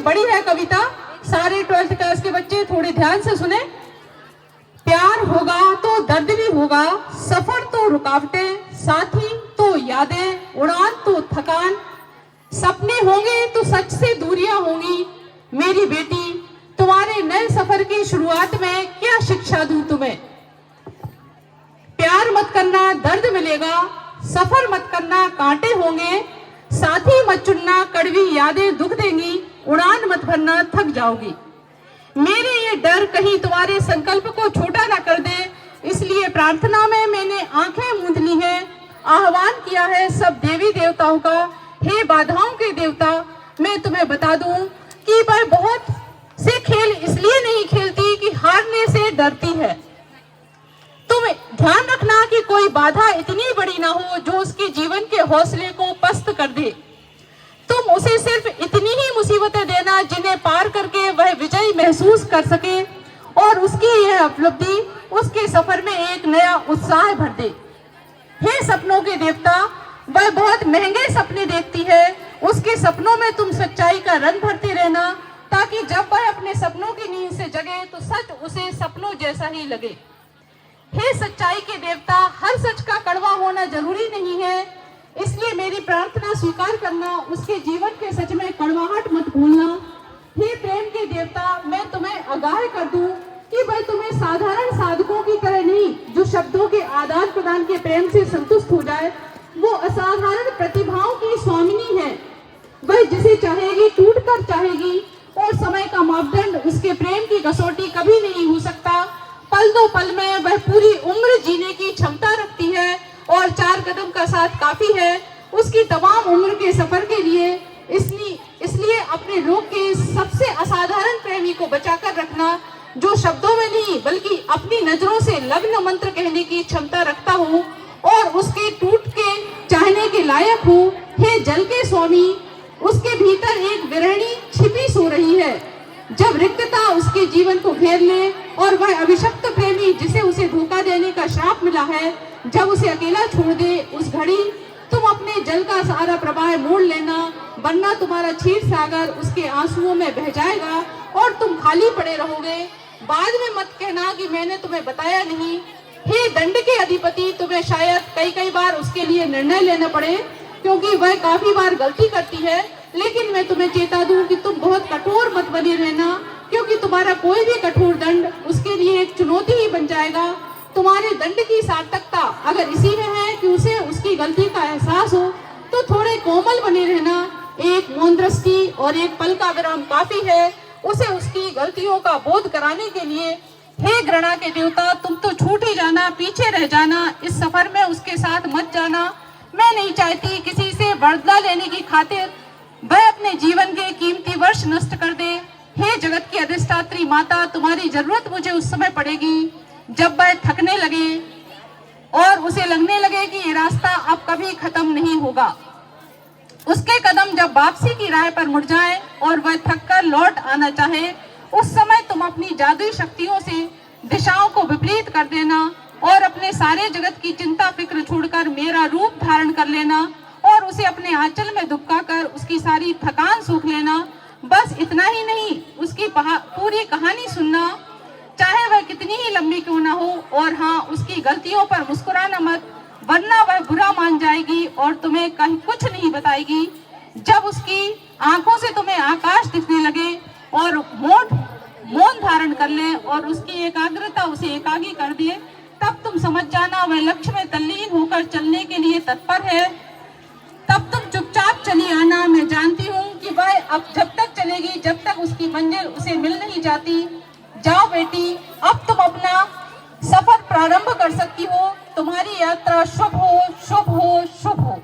बड़ी है कविता, सारे 12th क्लास के बच्चे थोड़े ध्यान से सुने। प्यार होगा तो दर्द भी होगा, सफर तो रुकावटें, साथी तो यादें, उड़ान तो थकान, सपने होंगे तो सच से दूरियां होंगी। मेरी बेटी, तुम्हारे नए सफर की शुरुआत में क्या शिक्षा दूं तुम्हें। प्यार मत करना, दर्द मिलेगा, सफर मत करना, कांटे होंगे, साथी मत चुनना, कड़वी यादें दुख देंगी, उड़ान मत भरना, थक जाओगी। मेरे ये डर कहीं तुम्हारे संकल्प को छोटा ना कर दे, इसलिए प्रार्थना में मैंने आंखें मूंद ली है, आह्वान किया है सब देवी देवताओं का। हे बाधाओं के देवता, मैं तुम्हें बता दूं कि मैं बहुत से खेल इसलिए नहीं खेलती कि हारने से डरती है। तुम ध्यान रखना कि कोई बाधा इतनी बड़ी ना हो जो उसके जीवन के हौसले को पस्त कर दे। तुम उसे सिर्फ इतनी ही मुसीबतें देना जिन्हें पार करके वह विजय महसूस कर सके और उसकी यह उपलब्धि उसके सफर में एक नया उत्साह भर दे। हे सपनों के देवता, वह बहुत महंगे सपने देखती है, उसके सपनों में तुम सच्चाई का रंग भरते रहना ताकि जब वह अपने सपनों की नींद से जगे तो सच उसे सपनों जैसा ही लगे। हे सच्चाई के देवता, हर सच का कड़वा होना जरूरी नहीं है, इसलिए मेरी प्रार्थना स्वीकार करना, उसके जीवन के सच में कड़वाहट मत भूलना। हे प्रेम के देवता, मैं तुम्हें आगाह कर दूं कि वह तुम्हें साधारण साधकों की तरह नहीं जो शब्दों के आदान प्रदान के प्रेम से संतुष्ट हो जाए, वो असाधारण प्रतिभाओं की स्वामिनी है। वह जिसे चाहेगी टूट कर चाहेगी और समय का मापदंड उसके प्रेम की कसौटी कभी नहीं हो सकता। पल दो पल में वह पूरी उम्र जीने की क्षमता रखती है और 4 कदम का साथ काफी है उसकी तमाम उम्र के सफर के लिए। इसलिए अपने लोग के सबसे असाधारण प्रेमी को बचाकर रखना जो शब्दों में नहीं बल्कि अपनी नजरों से लग्न मंत्र कहने की क्षमता रखता हो और उसके टूट के चाहने के लायक हो। हे जल के स्वामी, उसके भीतर एक विरहणी छिपी सो रही है। जब रिक्तता उसके जीवन को घेर ले और वह अभिशप्त प्रेमी जिसे उसे धोखा देने का श्राप मिला है, जब उसे अकेला छोड़ दे, उस घड़ी तुम अपने जल का सारा प्रवाह मोड़ लेना, वरना तुम्हारा क्षीर सागर उसके आंसुओं में बह जाएगा और तुम खाली पड़े रहोगे। बाद में मत कहना कि मैंने तुम्हें बताया नहीं। हे दंड के अधिपति, तुम्हें शायद कई बार उसके लिए निर्णय लेना पड़े क्योंकि वह काफी बार गलती करती है, लेकिन मैं तुम्हें चेता दूं कि तुम बहुत कठोर मत बने रहना क्योंकि तुम्हारा कोई भी कठोर दंड उसके लिए एक चुनौती ही बन जाएगा। तुम्हारे दंड की सार्थकता अगर इसी में है कि उसे उसकी गलती का एहसास हो तो थोड़े कोमल बने रहना। एक मौन दृष्टि और एक पल का विराम काफी है उसे उसकी गलतियों का बोध कराने के लिए। हे घृणा के देवता, तुम तो छूट ही जाना, पीछे रह जाना, इस सफर में उसके साथ मत जाना। मैं नहीं चाहती किसी से बदला लेने की खातिर वह अपने जीवन के कीमती वर्ष नष्ट कर दे। हे जगत की अधिष्ठात्री माता, तुम्हारी जरूरत मुझे उस समय पड़ेगी जब वह थकने लगे और उसे लगने लगे कि ये रास्ता अब कभी खत्म नहीं होगा। उसके कदम जब वापसी की राह पर मुड़ जाए और वह थककर लौट आना चाहे, उस समय तुम अपनी जादुई शक्तियों से दिशाओं को विपरीत कर देना और अपने सारे जगत की चिंता फिक्र छोड़कर मेरा रूप धारण कर लेना और उसे अपने आंचल में दुबका कर उसकी सारी थकान सूख लेना। बस इतना ही नहीं, उसकी पूरी कहानी सुनना, चाहे वह कितनी ही लंबी क्यों ना हो। और हाँ, उसकी गलतियों पर मुस्कुराना मत, वरना वह बुरा मान जाएगी और तुम्हें कहीं कुछ नहीं बताएगी। जब उसकी आंखों से तुम्हें आकाश दिखने लगे और मौन धारण कर ले और उसकी एकाग्रता उसे एकागी कर दिए, तब तुम समझ जाना वह लक्ष्य में तल्लीन होकर चलने के लिए तत्पर है। तब तुम चुपचाप चली आना। मैं जानती हूँ कि वह अब जब तक चलेगी जब तक उसकी मंजिल उसे मिल नहीं जाती। जाओ बेटी, अब तुम अपना सफर प्रारंभ कर सकती हो। तुम्हारी यात्रा शुभ हो, शुभ हो, शुभ हो।